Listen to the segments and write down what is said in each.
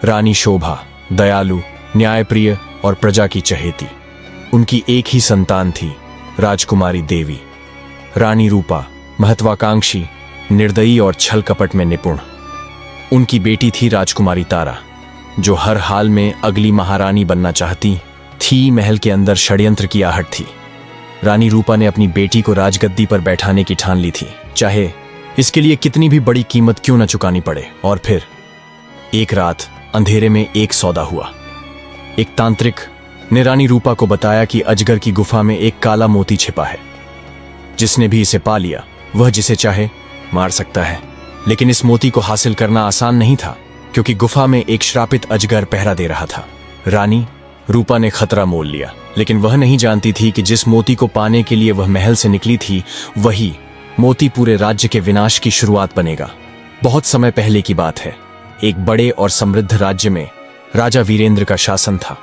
रानी शोभा दयालु, न्यायप्रिय और प्रजा की चहेती। उनकी एक ही संतान थी, राजकुमारी देवी। रानी रूपा महत्वाकांक्षी, निर्दयी और छल कपट में निपुण। उनकी बेटी थी राजकुमारी तारा, जो हर हाल में अगली महारानी बनना चाहती थी। महल के अंदर षड्यंत्र की आहट थी। रानी रूपा ने अपनी बेटी को राजगद्दी पर बैठाने की ठान ली थी, चाहे इसके लिए कितनी भी बड़ी कीमत क्यों न चुकानी पड़े। और फिर एक रात अंधेरे में एक सौदा हुआ। एक तांत्रिक ने रानी रूपा को बताया कि अजगर की गुफा में एक काला मोती छिपा है। जिसने भी इसे पा लिया वह जिसे चाहे मार सकता है। लेकिन इस मोती को हासिल करना आसान नहीं था, क्योंकि गुफा में एक श्रापित अजगर पहरा दे रहा था। रानी रूपा ने खतरा मोल लिया, लेकिन वह नहीं जानती थी कि जिस मोती को पाने के लिए वह महल से निकली थी, वही मोती पूरे राज्य के विनाश की शुरुआत बनेगा। बहुत समय पहले की बात है। एक बड़े और समृद्ध राज्य में राजा वीरेंद्र का शासन था।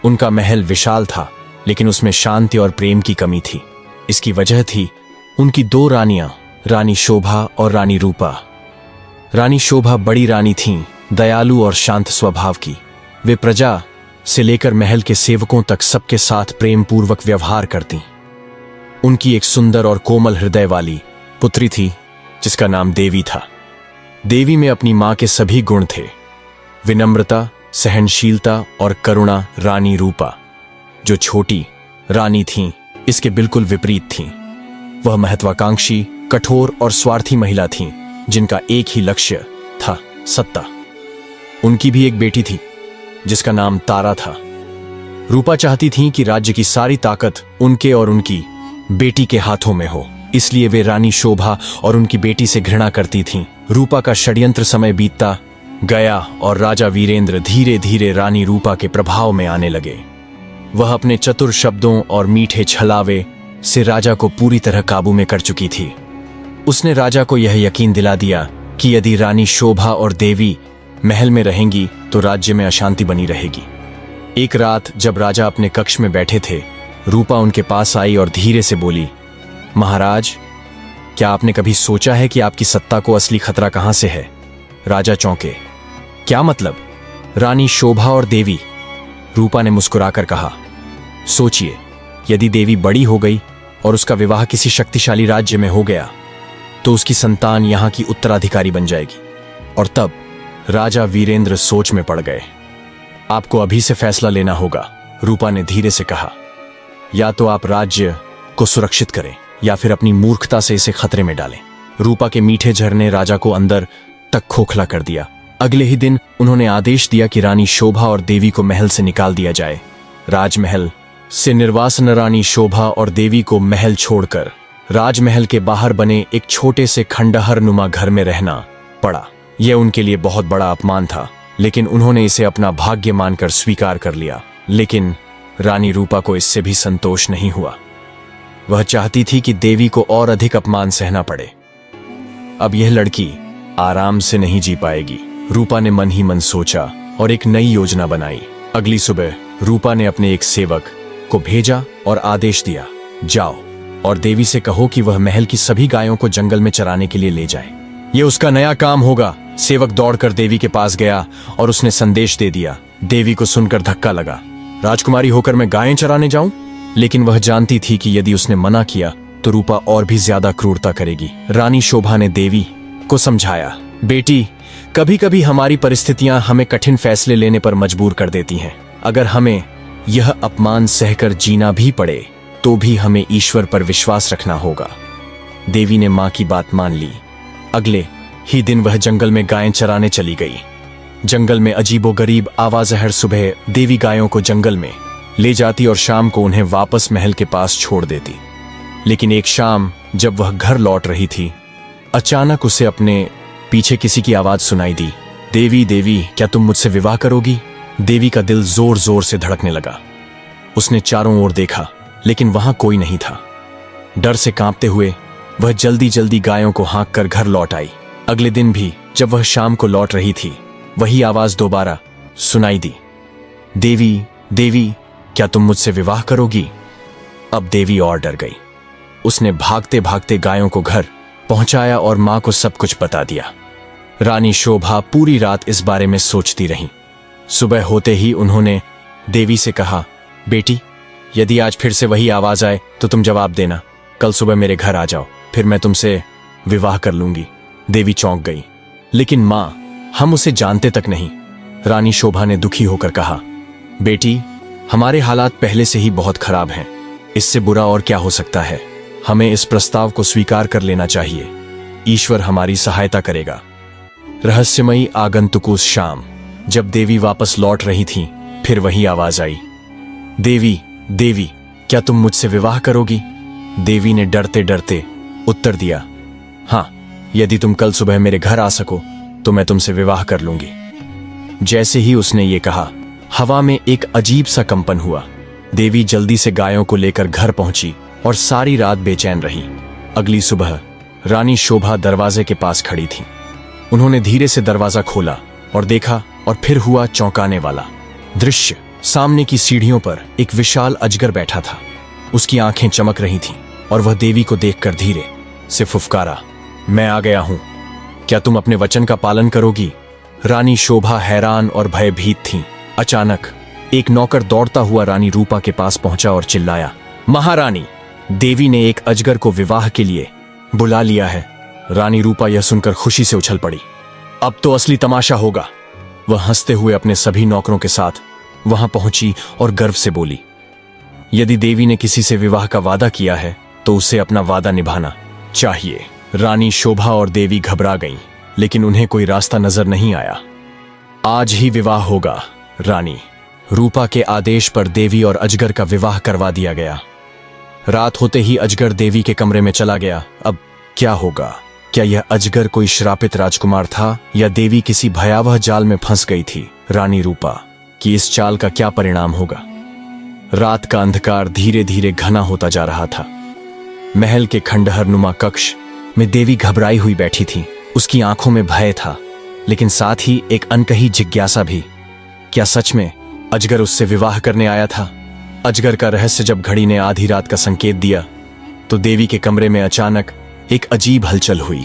उनका महल विशाल था, लेकिन उसमें शांति और प्रेम की कमी थी। इसकी वजह थी उनकी दो रानियां, रानी शोभा और रानी रूपा। रानी शोभा बड़ी रानी थीं, दयालु और शांत स्वभाव की। वे प्रजा से लेकर महल के सेवकों तक सबके साथ प्रेम पूर्वक व्यवहार करती। उनकी एक सुंदर और कोमल हृदय वाली पुत्री थी, जिसका नाम देवी था। देवी में अपनी मां के सभी गुण थे, विनम्रता, सहनशीलता और करुणा। रानी रूपा, जो छोटी रानी थीं, इसके बिल्कुल विपरीत थीं। वह महत्वाकांक्षी, कठोर और स्वार्थी महिला थीं, जिनका एक ही लक्ष्य था, सत्ता। उनकी भी एक बेटी थी, जिसका नाम तारा था। रूपा चाहती थीं कि राज्य की सारी ताकत उनके और उनकी बेटी के हाथों में हो, इसलिए वे रानी शोभा और उनकी बेटी से घृणा करती थीं। रूपा का षड्यंत्र समय बीतता गया और राजा वीरेंद्र धीरे धीरे रानी रूपा के प्रभाव में आने लगे। वह अपने चतुर शब्दों और मीठे छलावे से राजा को पूरी तरह काबू में कर चुकी थी। उसने राजा को यह यकीन दिला दिया कि यदि रानी शोभा और देवी महल में रहेंगी तो राज्य में अशांति बनी रहेगी। एक रात जब राजा अपने कक्ष में बैठे थे, रूपा उनके पास आई और धीरे से बोली, महाराज, क्या आपने कभी सोचा है कि आपकी सत्ता को असली खतरा कहां से है? राजा चौंके। क्या मतलब? रानी शोभा और देवी? रूपा ने मुस्कुराकर कहा, सोचिए, यदि देवी बड़ी हो गई और उसका विवाह किसी शक्तिशाली राज्य में हो गया तो उसकी संतान यहां की उत्तराधिकारी बन जाएगी। और तब राजा वीरेंद्र सोच में पड़ गए। आपको अभी से फैसला लेना होगा, रूपा ने धीरे से कहा। या तो आप राज्य को सुरक्षित करें या फिर अपनी मूर्खता से इसे खतरे में डालें। रूपा के मीठे झरने राजा को अंदर तक खोखला कर दिया। अगले ही दिन उन्होंने आदेश दिया कि रानी शोभा और देवी को महल से निकाल दिया जाए। राजमहल से निर्वासन रानी शोभा और देवी को महल छोड़कर राजमहल के बाहर बने एक छोटे से खंडहर नुमा घर में रहना पड़ा। यह उनके लिए बहुत बड़ा अपमान था, लेकिन उन्होंने इसे अपना भाग्य मानकर स्वीकार कर लिया। लेकिन रानी रूपा को इससे भी संतोष नहीं हुआ। वह चाहती थी कि देवी को और अधिक अपमान सहना पड़े। अब यह लड़की आराम से नहीं जी पाएगी, रूपा ने मन ही मन सोचा और एक नई योजना बनाई। अगली सुबह रूपा ने अपने एक सेवक को भेजा और आदेश दिया, जाओ और देवी से कहो कि वह महल की सभी गायों को जंगल में चराने के लिए ले जाए। यह उसका नया काम होगा। सेवक दौड़कर देवी के पास गया और उसने संदेश दे दिया। देवी को सुनकर धक्का लगा। राजकुमारी होकर मैं गायें चराने जाऊं? लेकिन वह जानती थी कि यदि उसने मना किया तो रूपा और भी ज्यादा क्रूरता करेगी। रानी शोभा ने देवी को समझाया, बेटी, कभी कभी हमारी परिस्थितियां हमें कठिन फैसले लेने पर मजबूर कर देती हैं। अगर हमें यह अपमान सहकर जीना भी पड़े तो भी हमें ईश्वर पर विश्वास रखना होगा। देवी ने मां की बात मान ली। अगले ही दिन वह जंगल में गायें चराने चली गई। जंगल में अजीबोगरीब आवाज़ हर सुबह देवी गायों को जंगल में ले जाती और शाम को उन्हें वापस महल के पास छोड़ देती। लेकिन एक शाम जब वह घर लौट रही थी, अचानक उसे अपने पीछे किसी की आवाज सुनाई दी, देवी, देवी, क्या तुम मुझसे विवाह करोगी? देवी का दिल जोर जोर से धड़कने लगा। उसने चारों ओर देखा, लेकिन वहां कोई नहीं था। डर से कांपते हुए वह जल्दी जल्दी गायों को हाँक कर घर लौट आई। अगले दिन भी जब वह शाम को लौट रही थी, वही आवाज दोबारा सुनाई दी, देवी, देवी, क्या तुम मुझसे विवाह करोगी? अब देवी और डर गई। उसने भागते भागते गायों को घर पहुंचाया और मां को सब कुछ बता दिया। रानी शोभा पूरी रात इस बारे में सोचती रही। सुबह होते ही उन्होंने देवी से कहा, बेटी, यदि आज फिर से वही आवाज आए तो तुम जवाब देना। कल सुबह मेरे घर आ जाओ, फिर मैं तुमसे विवाह कर लूंगी। देवी चौंक गई। लेकिन माँ, हम उसे जानते तक नहीं। रानी शोभा ने दुखी होकर कहा, बेटी, हमारे हालात पहले से ही बहुत खराब हैं। इससे बुरा और क्या हो सकता है। हमें इस प्रस्ताव को स्वीकार कर लेना चाहिए। ईश्वर हमारी सहायता करेगा। रहस्यमयी आगंतुक शाम, जब देवी वापस लौट रही थी, फिर वही आवाज आई, देवी, देवी, क्या तुम मुझसे विवाह करोगी? देवी ने डरते डरते उत्तर दिया, हाँ, यदि तुम कल सुबह मेरे घर आ सको तो मैं तुमसे विवाह कर लूंगी। जैसे ही उसने ये कहा, हवा में एक अजीब सा कंपन हुआ। देवी जल्दी से गायों को लेकर घर पहुंची और सारी रात बेचैन रही। अगली सुबह रानी शोभा दरवाजे के पास खड़ी थी। उन्होंने धीरे से दरवाजा खोला और देखा, और फिर हुआ चौंकाने वाला दृश्य। सामने की सीढ़ियों पर एक विशाल अजगर बैठा था। उसकी आंखें चमक रही थीं और वह देवी को देखकर धीरे से फुफकारा, मैं आ गया हूं, क्या तुम अपने वचन का पालन करोगी? रानी शोभा हैरान और भयभीत थीं। अचानक एक नौकर दौड़ता हुआ रानी रूपा के पास पहुंचा और चिल्लाया, महारानी, देवी ने एक अजगर को विवाह के लिए बुला लिया है। रानी रूपा यह सुनकर खुशी से उछल पड़ी। अब तो असली तमाशा होगा। वह हंसते हुए अपने सभी नौकरों के साथ वहां पहुंची और गर्व से बोली, यदि देवी ने किसी से विवाह का वादा किया है तो उसे अपना वादा निभाना चाहिए। रानी शोभा और देवी घबरा गईं, लेकिन उन्हें कोई रास्ता नजर नहीं आया। आज ही विवाह होगा। रानी रूपा के आदेश पर देवी और अजगर का विवाह करवा दिया गया। रात होते ही अजगर देवी के कमरे में चला गया। अब क्या होगा? क्या यह अजगर कोई श्रापित राजकुमार था या देवी किसी भयावह जाल में फंस गई थी? रानी रूपा की इस चाल का क्या परिणाम होगा? रात का अंधकार धीरे धीरे घना होता जा रहा था। महल के खंडहर नुमा कक्ष में देवी घबराई हुई बैठी थी। उसकी आंखों में भय था, लेकिन साथ ही एक अनकही जिज्ञासा भी। क्या सच में अजगर उससे विवाह करने आया था? अजगर का रहस्य जब घड़ी ने आधी रात का संकेत दिया तो देवी के कमरे में अचानक एक अजीब हलचल हुई।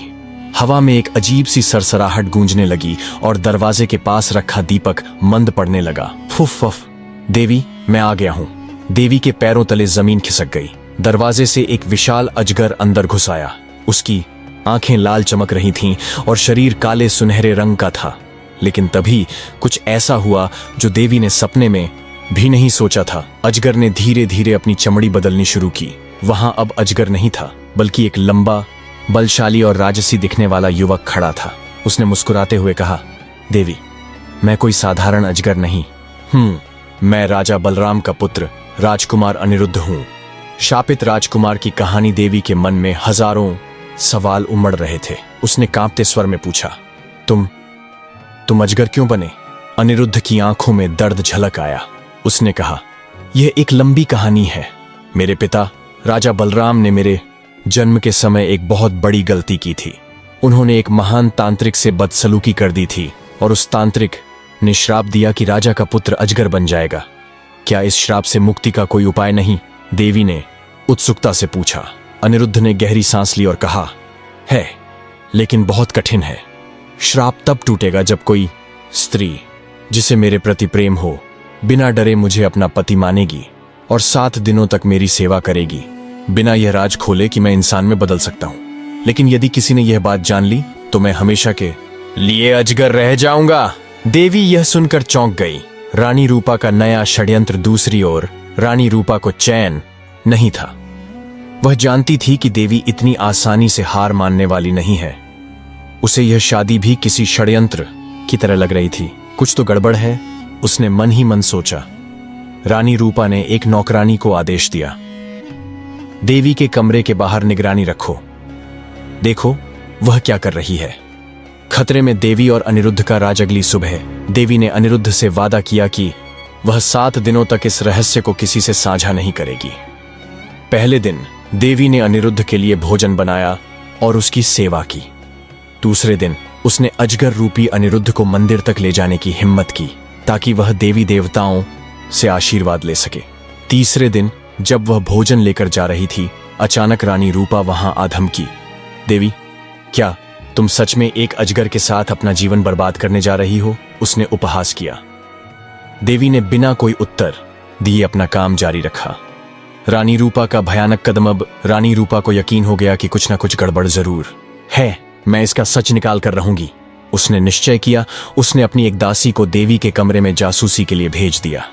हवा में एक अजीब सी सरसराहट गूंजने लगी और दरवाजे के पास रखा दीपक मंद पड़ने लगा। फुफ फुफ, देवी, मैं आ गया हूं। देवी के पैरों तले जमीन खिसक गई। दरवाजे से एक विशाल अजगर अंदर घुस आया। उसकी आंखें लाल चमक रही थीं और शरीर काले सुनहरे रंग का था। लेकिन तभी कुछ ऐसा हुआ जो देवी ने सपने में भी नहीं सोचा था। अजगर ने धीरे धीरे अपनी चमड़ी बदलनी शुरू की। वहां अब अजगर नहीं था, बल्कि एक लंबा, बलशाली और राजसी दिखने वाला युवक खड़ा था। उसने मुस्कुराते हुए कहा, देवी, मैं कोई साधारण अजगर नहीं। मैं राजा बलराम का पुत्र राजकुमार अनिरुद्ध हूं। शापित राजकुमार की कहानी। देवी के मन में हजारों सवाल उमड़ रहे थे। उसने कांपते स्वर में पूछा, तुम अजगर क्यों बने? अनिरुद्ध की आंखों में दर्द झलक आया। उसने कहा, यह एक लंबी कहानी है। मेरे पिता राजा बलराम ने मेरे जन्म के समय एक बहुत बड़ी गलती की थी। उन्होंने एक महान तांत्रिक से बदसलूकी कर दी थी और उस तांत्रिक ने श्राप दिया कि राजा का पुत्र अजगर बन जाएगा। क्या इस श्राप से मुक्ति का कोई उपाय नहीं? देवी ने उत्सुकता से पूछा। अनिरुद्ध ने गहरी सांस ली और कहा, है, लेकिन बहुत कठिन है। श्राप तब टूटेगा जब कोई स्त्री जिसे मेरे प्रति प्रेम हो बिना डरे मुझे अपना पति मानेगी और 7 दिनों तक मेरी सेवा करेगी, बिना यह राज खोले कि मैं इंसान में बदल सकता हूं। लेकिन यदि किसी ने यह बात जान ली तो मैं हमेशा के लिए अजगर रह जाऊंगा। देवी यह सुनकर चौंक गई। रानी रूपा का नया षड्यंत्र। दूसरी ओर रानी रूपा को चैन नहीं था। वह जानती थी कि देवी इतनी आसानी से हार मानने वाली नहीं है। उसे यह शादी भी किसी षड्यंत्र की तरह लग रही थी। कुछ तो गड़बड़ है, उसने मन ही मन सोचा। रानी रूपा ने एक नौकरानी को आदेश दिया, देवी के कमरे के बाहर निगरानी रखो। देखो वह क्या कर रही है। खतरे में देवी और अनिरुद्ध का राज। अगली सुबह देवी ने अनिरुद्ध से वादा किया कि वह 7 दिनों तक इस रहस्य को किसी से साझा नहीं करेगी। पहले दिन देवी ने अनिरुद्ध के लिए भोजन बनाया और उसकी सेवा की। दूसरे दिन उसने अजगर रूपी अनिरुद्ध को मंदिर तक ले जाने की हिम्मत की ताकि वह देवी देवताओं से आशीर्वाद ले सके। तीसरे दिन जब वह भोजन लेकर जा रही थी, अचानक रानी रूपा वहां आ धमकी, देवी, क्या तुम सच में एक अजगर के साथ अपना जीवन बर्बाद करने जा रही हो? उसने उपहास किया। देवी ने बिना कोई उत्तर दिए अपना काम जारी रखा। रानी रूपा का भयानक कदम। अब रानी रूपा को यकीन हो गया कि कुछ ना कुछ गड़बड़ जरूर है। मैं इसका सच निकाल कर रहूंगी, उसने निश्चय किया। उसने अपनी एक दासी को देवी के कमरे में जासूसी के लिए भेज दिया।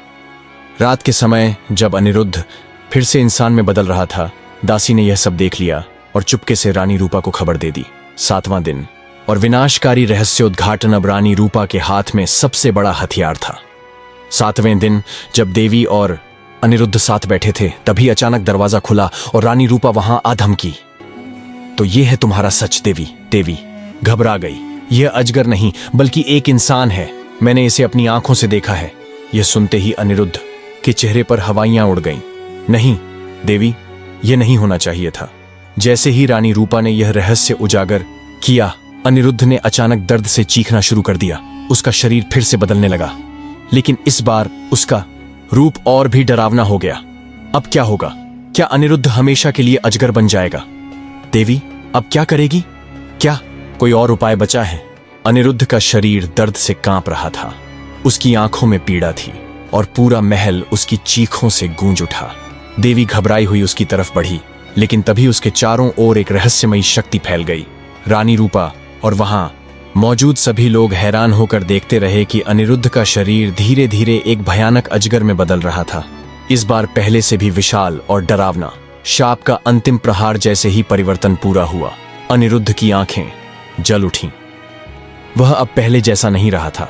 रात के समय जब अनिरुद्ध फिर से इंसान में बदल रहा था, दासी ने यह सब देख लिया और चुपके से रानी रूपा को खबर दे दी। 7वां दिन और विनाशकारी रहस्योद्घाटन अब रानी रूपा के हाथ में सबसे बड़ा हथियार था। 7वें दिन जब देवी और अनिरुद्ध साथ बैठे थे, तभी अचानक दरवाजा खुला और रानी रूपा वहां आ धमकी। तो यह है तुम्हारा सच देवी। देवी घबरा गई। यह अजगर नहीं बल्कि एक इंसान है। मैंने इसे अपनी आंखों से देखा है। यह सुनते ही अनिरुद्ध के चेहरे पर हवाइयां उड़ गईं। नहीं देवी, यह नहीं होना चाहिए था। जैसे ही रानी रूपा ने यह रहस्य उजागर किया, अनिरुद्ध ने अचानक दर्द से चीखना शुरू कर दिया। उसका शरीर फिर से बदलने लगा, लेकिन इस बार उसका रूप और भी डरावना हो गया। अब क्या होगा? क्या अनिरुद्ध हमेशा के लिए अजगर बन जाएगा? देवी अब क्या करेगी? क्या कोई और उपाय बचा है? अनिरुद्ध का शरीर दर्द से कांप रहा था। उसकी आंखों में पीड़ा थी और पूरा महल उसकी चीखों से गूंज उठा। देवी घबराई हुई उसकी तरफ बढ़ी, लेकिन तभी उसके चारों ओर एक रहस्यमयी शक्ति फैल गई। रानी रूपा और वहां मौजूद सभी लोग हैरान होकर देखते रहे कि अनिरुद्ध का शरीर धीरे धीरे एक भयानक अजगर में बदल रहा था। इस बार पहले से भी विशाल और डरावना। शाप का अंतिम प्रहार जैसे ही परिवर्तन पूरा हुआ, अनिरुद्ध की आंखें जल उठीं। वह अब पहले जैसा नहीं रहा था।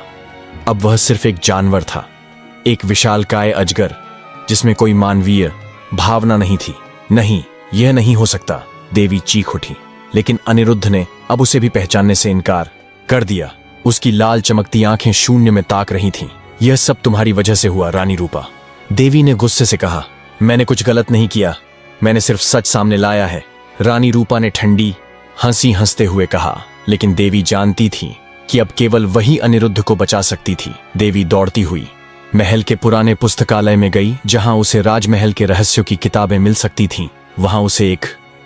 अब वह सिर्फ एक जानवर था, एक विशालकाय अजगर जिसमें कोई मानवीय भावना नहीं थी। नहीं, यह नहीं हो सकता, देवी चीख उठी। लेकिन अनिरुद्ध ने अब उसे भी पहचानने से इनकार कर दिया। उसकी लाल चमकती आंखें शून्य में ताक रही थीं। यह सब तुम्हारी वजह से हुआ रानी रूपा, देवी ने गुस्से से कहा। मैंने कुछ गलत नहीं किया, मैंने सिर्फ सच सामने लाया है, रानी रूपा ने ठंडी हंसी हंसते हुए कहा। लेकिन देवी जानती थी कि अब केवल वही अनिरुद्ध को बचा सकती थी। देवी दौड़ती हुई महल के पुराने पुस्तकालय में गई, जहां उसे राजमहल के रहस्यों की किताबें मिल सकती थीं। वहां उसे एक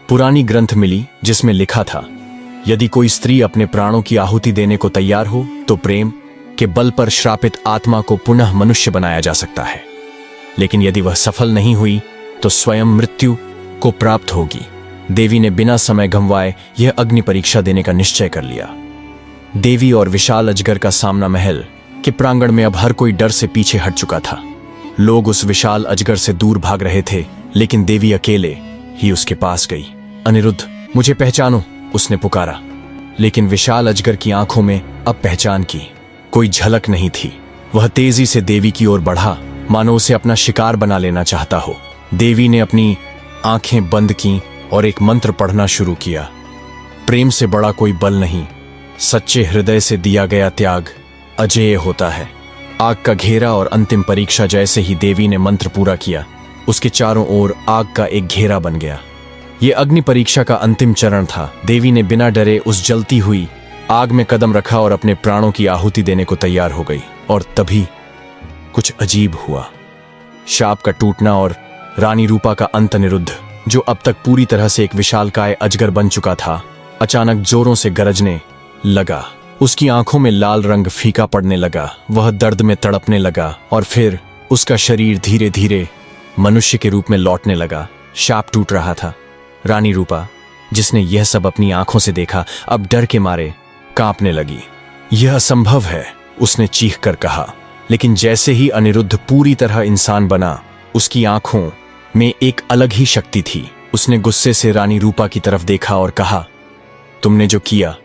पुरानी ग्रंथ मिली जिसमें लिखा था, यदि कोई स्त्री अपने प्राणों की आहुति देने को तैयार हो तो प्रेम के बल पर श्रापित आत्मा को पुनः मनुष्य बनाया जा सकता है, लेकिन यदि वह सफल नहीं हुई तो स्वयं मृत्यु को प्राप्त होगी। देवी ने बिना समय गंवाए यह अग्नि परीक्षा देने का निश्चय कर लिया। देवी और विशाल अजगर का सामना महल के प्रांगण में अब हर कोई डर से पीछे हट चुका था। लोग उस विशाल अजगर से दूर भाग रहे थे, लेकिन देवी अकेले ही उसके पास गई। अनिरुद्ध, मुझे पहचानो, उसने पुकारा। लेकिन विशाल अजगर की आंखों में अब पहचान की कोई झलक नहीं थी। वह तेजी से देवी की ओर बढ़ा, मानो उसे अपना शिकार बना लेना चाहता हो। देवी ने अपनी आंखें बंद की और एक मंत्र पढ़ना शुरू किया। प्रेम से बड़ा कोई बल नहीं, सच्चे हृदय से दिया गया त्याग अजेय होता है। आग का घेरा और अंतिम परीक्षा। जैसे ही देवी ने मंत्र पूरा किया, उसके चारों ओर आग का एक घेरा बन गया। यह अग्नि परीक्षा का अंतिम चरण था। देवी ने बिना डरे उस जलती हुई आग में कदम रखा और अपने प्राणों की आहुति देने को तैयार हो गई। और तभी कुछ अजीब हुआ। शाप का टूटना और रानी रूपा का अंत। अनिरुद्ध, जो अब तक पूरी तरह से एक विशालकाय अजगर बन चुका था, अचानक जोरों से गरजने लगा। उसकी आंखों में लाल रंग फीका पड़ने लगा। वह दर्द में तड़पने लगा और फिर उसका शरीर धीरे धीरे मनुष्य के रूप में लौटने लगा। शाप टूट रहा था। रानी रूपा, जिसने यह सब अपनी आंखों से देखा, अब डर के मारे कांपने लगी। यह असंभव है, उसने चीख कर कहा। लेकिन जैसे ही अनिरुद्ध पूरी तरह इंसान बना, उसकी आंखों में एक अलग ही शक्ति थी। उसने गुस्से से रानी रूपा की तरफ देखा और कहा, तुमने जो किया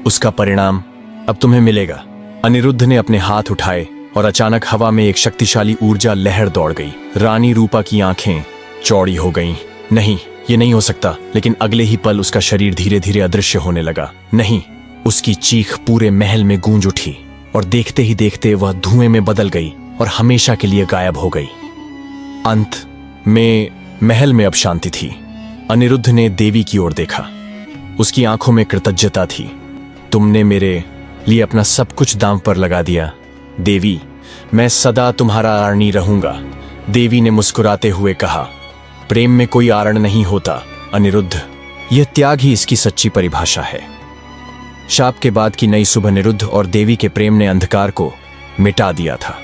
उसका परिणाम अब तुम्हें मिलेगा। अनिरुद्ध ने अपने हाथ उठाए और अचानक हवा में एक शक्तिशाली ऊर्जा लहर दौड़ गई। रानी रूपा की आंखें चौड़ी हो गईं। नहीं, ये नहीं हो सकता। लेकिन अगले ही पल उसका शरीर धीरे धीरे अदृश्य होने लगा। नहीं, उसकी चीख पूरे महल में गूंज उठी और देखते ही देखते वह धुएं में बदल गई और हमेशा के लिए गायब हो गई। अंत में महल में अब शांति थी। अनिरुद्ध ने देवी की ओर देखा। उसकी आंखों में कृतज्ञता थी। तुमने मेरे लिए अपना सब कुछ दांव पर लगा दिया देवी, मैं सदा तुम्हारा आरणी रहूंगा। देवी ने मुस्कुराते हुए कहा, प्रेम में कोई आरण नहीं होता अनिरुद्ध, यह त्याग ही इसकी सच्ची परिभाषा है। शाप के बाद की नई सुबह अनिरुद्ध और देवी के प्रेम ने अंधकार को मिटा दिया था।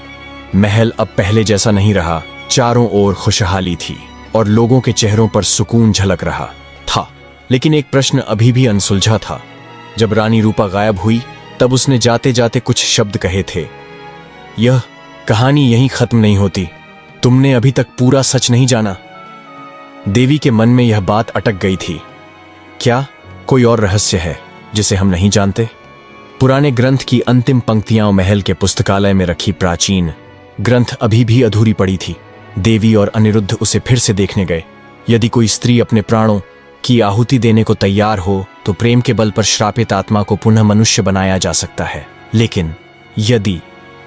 महल अब पहले जैसा नहीं रहा। चारों ओर खुशहाली थी और लोगों के चेहरों पर सुकून झलक रहा था। लेकिन एक प्रश्न अभी भी अनसुलझा था। जब रानी रूपा गायब हुई तब उसने जाते जाते कुछ शब्द कहे थे, यह कहानी यहीं खत्म नहीं होती, तुमने अभी तक पूरा सच नहीं जाना। देवी के मन में यह बात अटक गई थी। क्या कोई और रहस्य है जिसे हम नहीं जानते? पुराने ग्रंथ की अंतिम पंक्तियां महल के पुस्तकालय में रखी प्राचीन ग्रंथ अभी भी अधूरी पड़ी थी। देवी और अनिरुद्ध उसे फिर से देखने गए। यदि कोई स्त्री अपने प्राणों की आहुति देने को तैयार हो तो प्रेम के बल पर श्रापित आत्मा को पुनः मनुष्य बनाया जा सकता है। लेकिन यदि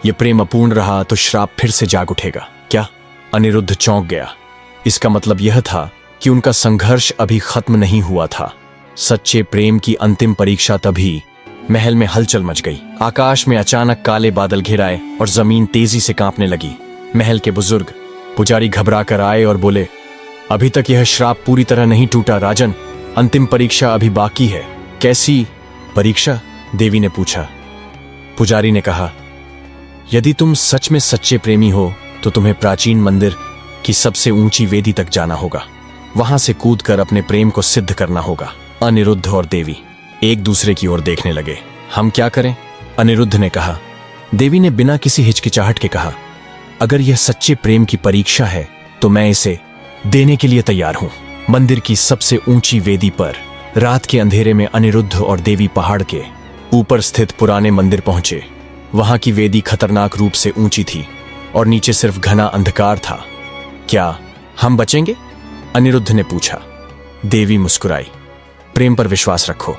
यह प्रेम अपूर्ण रहा तो श्राप फिर से जाग उठेगा। क्या? अनिरुद्ध चौंक गया। इसका मतलब यह था कि उनका संघर्ष अभी खत्म नहीं हुआ था। सच्चे प्रेम की अंतिम परीक्षा तभी महल में हलचल मच गई। आकाश में अचानक काले बादल घिर आए और जमीन तेजी से कांपने लगी। महल के बुजुर्ग पुजारी घबरा कर आए और बोले, अभी तक यह श्राप पूरी तरह नहीं टूटा राजन, अंतिम परीक्षा अभी बाकी है। कैसी परीक्षा? देवी ने पूछा। पुजारी ने कहा, यदि तुम सच में सच्चे प्रेमी हो तो तुम्हें प्राचीन मंदिर की सबसे ऊंची वेदी तक जाना होगा। वहां से कूदकर अपने प्रेम को सिद्ध करना होगा। अनिरुद्ध और देवी एक दूसरे की ओर देखने लगे। हम क्या करें? अनिरुद्ध ने कहा। देवी ने बिना किसी हिचकिचाहट के कहा, अगर यह सच्चे प्रेम की परीक्षा है तो मैं इसे देने के लिए तैयार हूं। मंदिर की सबसे ऊंची वेदी पर रात के अंधेरे में अनिरुद्ध और देवी पहाड़ के ऊपर स्थित पुराने मंदिर पहुंचे। वहां की वेदी खतरनाक रूप से ऊंची थी और नीचे सिर्फ घना अंधकार था। क्या हम बचेंगे? अनिरुद्ध ने पूछा। देवी मुस्कुराई। प्रेम पर विश्वास रखो।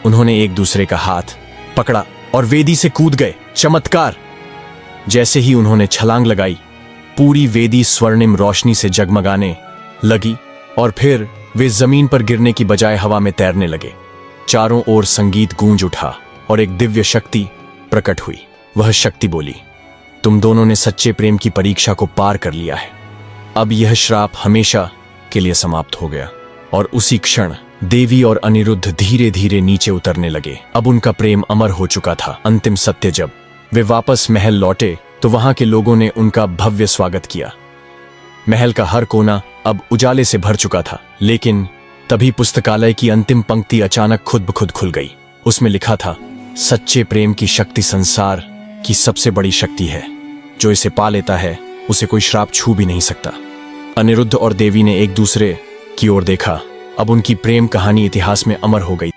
उन्होंने एक दूसरे का हाथ पकड़ा और वेदी से कूद गए। चमत्कार! जैसे ही उन्होंने छलांग लगाई, पूरी वेदी स्वर्णिम रोशनी से जगमगाने लगी और फिर वे जमीन पर गिरने की बजाय हवा में तैरने लगे। चारों ओर संगीत गूंज उठा और एक दिव्य शक्ति प्रकट हुई। वह शक्ति बोली, तुम दोनों ने सच्चे प्रेम की परीक्षा को पार कर लिया है। अब यह श्राप हमेशा के लिए समाप्त हो गया। और उसी क्षण देवी और अनिरुद्ध धीरे धीरे नीचे उतरने लगे। अब उनका प्रेम अमर हो चुका था। अंतिम सत्य जब वे वापस महल लौटे तो वहां के लोगों ने उनका भव्य स्वागत किया। महल का हर कोना अब उजाले से भर चुका था। लेकिन तभी पुस्तकालय की अंतिम पंक्ति अचानक खुद ब खुद खुल गई। उसमें लिखा था, सच्चे प्रेम की शक्ति संसार की सबसे बड़ी शक्ति है। जो इसे पा लेता है उसे कोई श्राप छू भी नहीं सकता। अनिरुद्ध और देवी ने एक दूसरे की ओर देखा। अब उनकी प्रेम कहानी इतिहास में अमर हो गई।